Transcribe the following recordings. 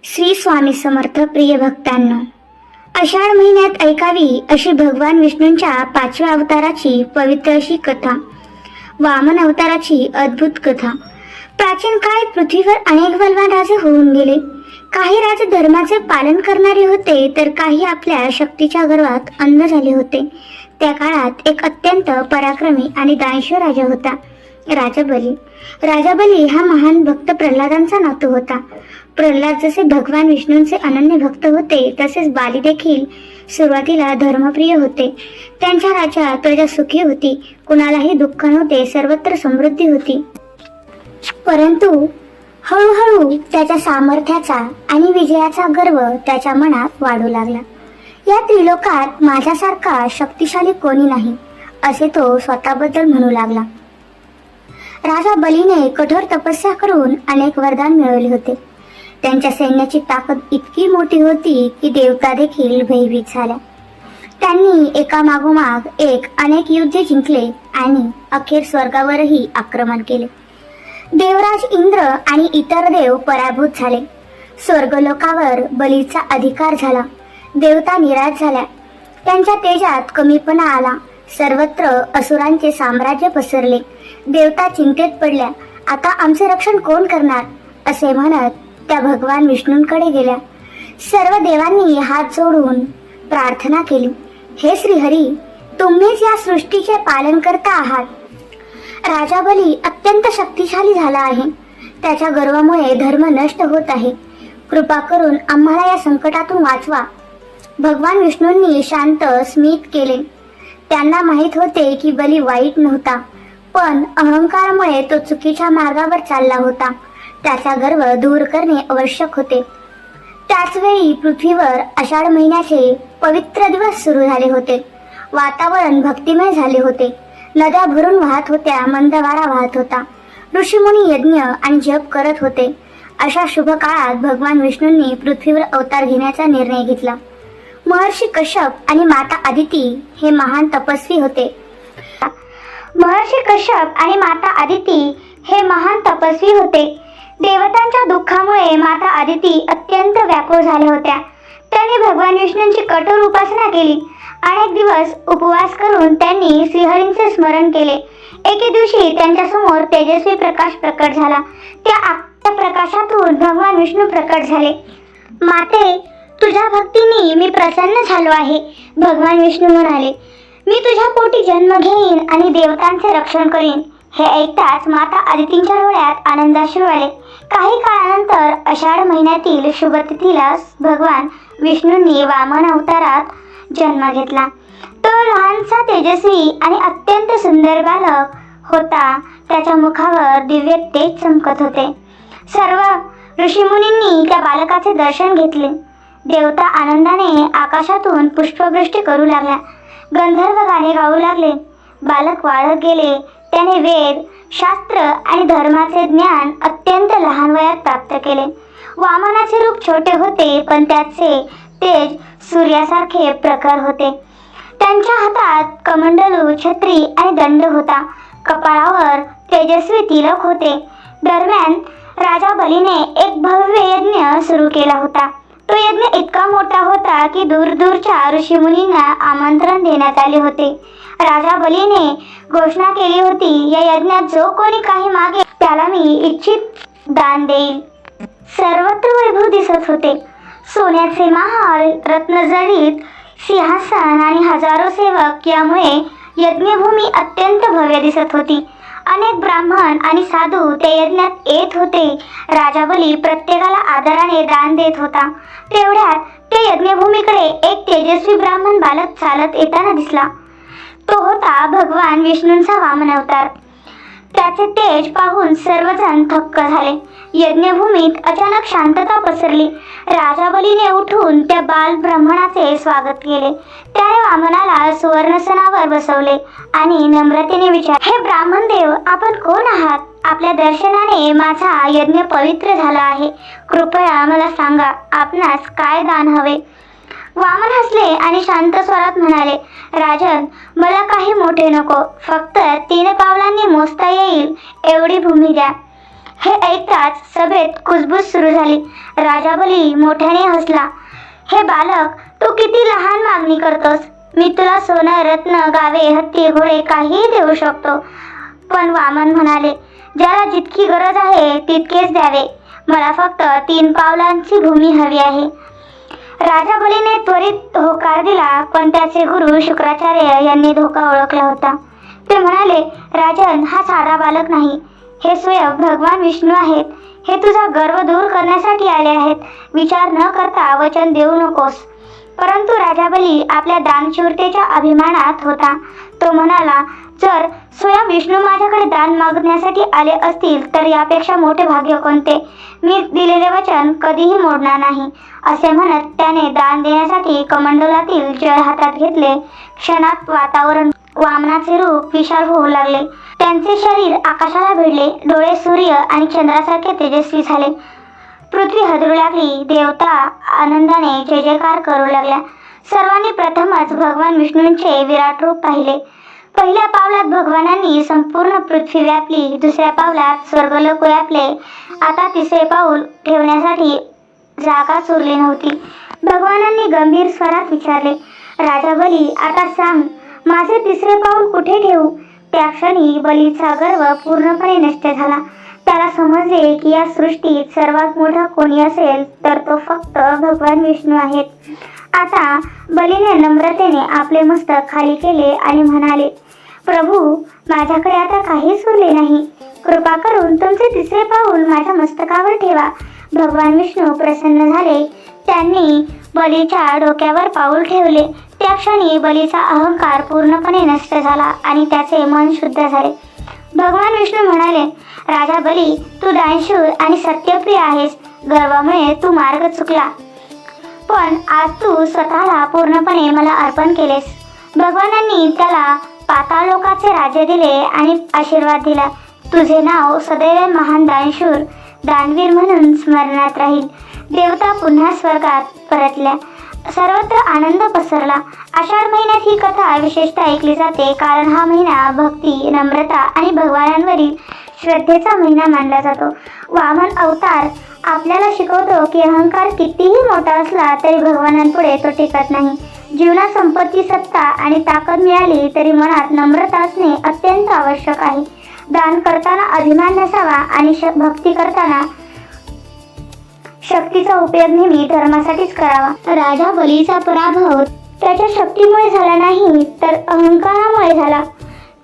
श्री स्वामी समर्थ प्रिय भक्तांनो, आषाढ महिन्यात ऐकावी अशी भगवान विष्णूंच्या 5व्या अवताराची पवित्र अशी कथा, वामन अवताराची अद्भुत कथा. प्राचीन काळात पृथ्वीवर अनेक बलवान राजे होऊन गेले. काही राजे धर्माचे पालन करणारे होते, तर काही आपल्या शक्तीच्या गर्वात अंध झाले होते. त्या काळात एक अत्यंत पराक्रमी आणि दानशूर राजा होता, राजा बली. राजा बली हा महान भक्त प्रल्हादांचा नातू होता. प्रल्हाद जसे भगवान विष्णूंचे अनन्य भक्त होते, तसेच बाली देखील सुरुवातीला धर्मप्रिय होते. त्यांच्या राज्यात प्रजा सुखी होती, कुणालाही दुःख नव्हते, सर्वत्र समृद्धी होती. परंतु हळूहळू त्याच्या सामर्थ्याचा आणि विजयाचा गर्व त्याच्या मनात वाढू लागला. या त्रिलोकात माझ्यासारखा शक्तिशाली कोणी नाही, असे तो स्वतःबद्दल म्हणू लागला. राजा बलीने कठोर तपस्या करून अनेक वरदान मिळवले होते. त्यांच्या सैन्याची ताकद इतकी मोठी होती की देवता देखील भयभीत झाल्या. त्यांनी एकामागोमाग एक अनेक युद्धे जिंकले आणि अखेर स्वर्गावरही आक्रमण केले. देवराज इंद्र आणि इतर देव पराभूत झाले. स्वर्गलोकावर बलीचा अधिकार झाला. देवता निराश झाल्या. त्यांच्या तेजात कमीपणा आला. सर्वत्र असुरांचे साम्राज्य पसरले. देवता चिंतेत पडल्या. आता आमचे रक्षण कोण करणार, असे म्हणत त्या भगवान विष्णूंकडे गेल्या. सर्व देवांनी हात जोडून प्रार्थना केली, हे श्रीहरी, तुम्हीच या सृष्टीचे पालन करता आहात. राजा बली अत्यंत शक्तिशाली झाला आहे. त्याच्या गर्वामुळे धर्म नष्ट होत आहे. कृपा करून आम्हाला या संकटातून वाचवा. भगवान विष्णूंनी शांत स्मित केले. त्यांना माहित होते की बली वाईट नव्हता, पण अहंकारामुळे तो चुकीच्या मार्गावर चालला होता. त्याचा गर्व दूर करणे आवश्यक होते. त्याच वेळी पृथ्वीवर आषाढ महिन्याचे पवित्र दिवस सुरू झाले होते. वातावरण भक्तिमय झाले होते. नद्या भरून वाहत होत्या. मंद वारा वाहत होता. ऋषीमुनी यज्ञ आणि जप करत होते. अशा शुभ काळात भगवान विष्णूंनी पृथ्वीवर अवतार घेण्याचा निर्णय घेतला. महर्षी कश्यप आणि माता अदिती हे महान तपस्वी होते. महर्षी कश्यप आणि माता अदिती हे महान तपस्वी होते. देवतांच्या दुःखामुळे माता अदिती अत्यंत व्याकुळ झाल्या होत्या. त्यांनी भगवान विष्णूंची कठोर उपासना केली. अनेक दिवस उपवास करून त्यांनी श्रीहरींचे स्मरण केले. एके दिवशी त्यांच्या समोर तेजस्वी प्रकाश प्रकट झाला. त्या प्रकाशातून भगवान विष्णू प्रकट झाले. माते, तुझ्या भक्तीने मी प्रसन्न झालो आहे, भगवान विष्णू म्हणाले. मी तुझ्या पोटी जन्म घेईन आणि देवतांचे रक्षण करीन. हे ऐकताच माता अदितींच्या डोळ्यात आनंदाश्रू आले. काही काळानंतर आषाढ महिन्यातील शुभ तिथीला भगवान विष्णूंनी वामन अवतारात जन्म घेतला. तो लहानसा तेजस्वी आणि अत्यंत सुंदर बालक होता. त्याच्या मुखावर दिव्य तेज चमकत होते. सर्व ऋषीमुनींनी त्या बालकाचे दर्शन घेतले. देवता आनंदाने आकाशातून पुष्पवृष्टी करू लागल्या. गंधर्व गाणे गाऊ लागले. बालक वाढत गेले. त्याने वेद, शास्त्र आणि धर्माचे ज्ञान अत्यंत लहान वयात प्राप्त केले. वामनाचे रूप छोटे होते, पण त्याचे तेज सूर्यासारखे प्रखर होते. त्यांच्या हातात कमंडलू, छत्री आणि दंड होता. कपाळावर तेजस्वी तिलक होते. दरम्यान राजा बलीने एक भव्य यज्ञ सुरू केला होता. तो यज्ञ इतका मोठा होता की दूरदूरच्या ऋषीमुनींना आमंत्रण देण्यात आले होते. राजा बलीने घोषणा केली होती, या यज्ञात जो कोणी काही मागेल त्याला मी इच्छित दान देईल. सर्वत्र वैभव दिसत होते. सोन्याचे महाल, रत्नजडित सिंहासन आणि हजारो सेवक, यामुळे यज्ञभूमी अत्यंत भव्य दिसत होती. अनेक ब्राह्मण आणि साधू त्या यज्ञात येत होते. राजा बली प्रत्येकाला आदराने दान देत होता. तेवढ्यात त्या यज्ञभूमीकडे एक तेजस्वी ब्राह्मण बालक चालत येताना दिसला. तो होता भगवान विष्णूंचा वामन अवतार. त्याचे तेज पाहून सर्वजण थक्क झाले. यज्ञभूमीत अचानक शांतता पसरली. राजा बलीने उठून त्या बाल ब्राह्मणाचे स्वागत केले. त्याने वामनाला सुवर्णसनावर बसवले आणि नम्रतेने विचारले, हे ब्राह्मण देव, आपण कोण आहात? आपल्या दर्शनाने माझा यज्ञ पवित्र झाला आहे. कृपया मला सांगा, आपणास काय दान हवे? वामन हसले आणि शांत स्वरात म्हणाले, राजन, मला काही मोठे नको, फक्त 3 पावलांनी मोजता येईल एवढी भूमी द्या. हे ऐकताच सभेत कुजबूज सुरू झाली. राजा बली मोठ्याने हसला. हे बालक, तू किती लहान मागणी करतोस. मी तुला सोनं, रत्न, गावे, हत्ती, घोडे काहीही देऊ शकतो. पण वामन म्हणाले, ज्याला जितकी गरज आहे तितकेच द्यावे. मला फक्त 3 पावलांची भूमी हवी आहे. राजा बलीने त्वरित होकार दिला, पण त्याचे गुरु शुक्राचार्य यांनी धोका ओळखला होता. ते म्हणाले, राजन, हा साधा बालक नाही, हे स्वयं भगवान विष्णू आहेत. हे तुझा गर्व दूर करण्यासाठी आले आहेत. विचार न करता वचन देऊ नकोस. परंतु राजा बली आपल्या दानशूरतेच्या अभिमानात होता. तो म्हणाला, जर स्वयं विष्णू माझ्याकडे दान मागण्यासाठी आले असतील तर यापेक्षा मोठे भाग्य कोणते. मी दिलेले वचन कधीही मोडणार नाही. असे म्हणत त्याने दान देण्यासाठी कमंडलातील जळ हातात घेतले. क्षणात वातावरण वामनाचे रूप विशाल होऊ लागले. त्यांचे शरीर आकाशाला भिडले. डोळे सूर्य आणि चंद्रासारखे तेजस्वी झाले. पृथ्वी हदरू लागली. देवता आनंदाने जय जयकार करू लागल्या. सर्वांनी प्रथमच भगवान विष्णूंचे विराट रूप पाहिले. पहिल्या पावलात भगवानांनी संपूर्ण पृथ्वी व्यापली. दुसऱ्या पावलात स्वर्गलोक व्यापले. आता तिसरे पाऊल ठेवण्यासाठी जागाच उरली नव्हती. भगवानांनी गंभीर स्वरात विचारले, राजा बली, आता सांग, माझे तिसरे पाऊल कुठे ठेवू. त्या क्षणी बलीचा गर्व पूर्णपणे नष्ट झाला. त्याला समजले की या सृष्टीत सर्वात मोठा कोणी असेल तर तो फक्त भगवान विष्णू आहेत. आता बलीने नम्रतेने आपले मस्तक खाली केले आणि म्हणाले, प्रभू, माझ्याकडे आता काहीच उरले नाही. कृपा करून तुमचे तिसरे पाऊल माझ्या मस्तकावर ठेवा. भगवान विष्णू प्रसन्न झाले. त्यांनी बलीच्या डोक्यावर पाऊल ठेवले. त्या क्षणी बलीचा अहंकार पूर्णपणे नष्ट झाला आणि त्याचे मन शुद्ध झाले. भगवान विष्णू म्हणाले, राजा बली, तू दानशूर आणि सत्यप्रिय आहेस. गर्वामुळे तू मार्ग चुकला, पण आज तू स्वतःला पूर्णपणे मला अर्पण केलेस. भगवानांनी त्याला पाताळलोकाचे राज्य दिले आणि आशीर्वाद दिला. तुझे नाव सदैव महान दानशूर, दानवीर म्हणून स्मरणात राहील. देवता पुन्हा स्वर्गात परतल्या. सर्वत्र आनंद पसरला. आषाढ महिन्यात ही कथा विशेषतः ऐकली जाते, कारण हा महिना भक्ती, नम्रता आणि भगवानांवरील श्रद्धेचा महिना मानला जातो. वामन अवतार आपल्याला शिकवतो की अहंकार कितीही मोठा असला तरी भगवानांपुढे तो टिकत नाही. जीवनात संपत्ती, सत्ता आणि ताकद मिळाली तरी मनात नम्रता असणे अत्यंत आवश्यक आहे. दान करताना अभिमान नसावा आणि भक्ती करताना शक्तीचा उपयोग नेहमी धर्मासाठीच करावा. राजा बलीचा पराभव त्याच्या शक्तीमुळे झाला नाही तर अहंकारामुळे झाला.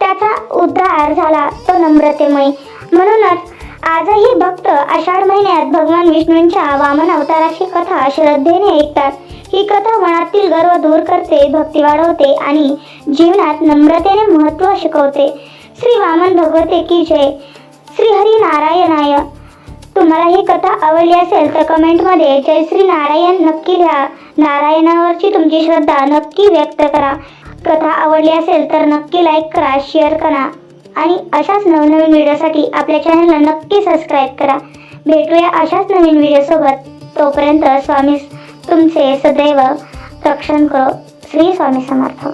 त्याचा उद्धार झाला तो नम्रतेमुळे. म्हणूनच आजही भक्त आषाढ महिन्यात भगवान विष्णूंच्या वामन अवताराची कथा श्रद्धेने ऐकतात. ही कथा मनातील गर्व दूर करते, भक्ती वाढवते आणि जीवनात नम्रतेने महत्त्व शिकवते. श्री वामन भगवते की जय. श्री हरी नारायणाय. तुम्हाला ही कथा आवडली असेल तर कमेंटमध्ये जय श्री नारायण नक्की लिहा. नारायणावरची तुमची श्रद्धा नक्की व्यक्त करा. कथा आवडली असेल तर नक्की लाईक करा, शेअर करा आणि अशाच नवनवीन व्हिडिओसाठी आपल्या चॅनलला नक्की सबस्क्राईब करा. भेटूया अशाच नवीन व्हिडिओसोबत. तोपर्यंत स्वामी तुमचे सदैव रक्षण करो. श्री स्वामी समर्थ.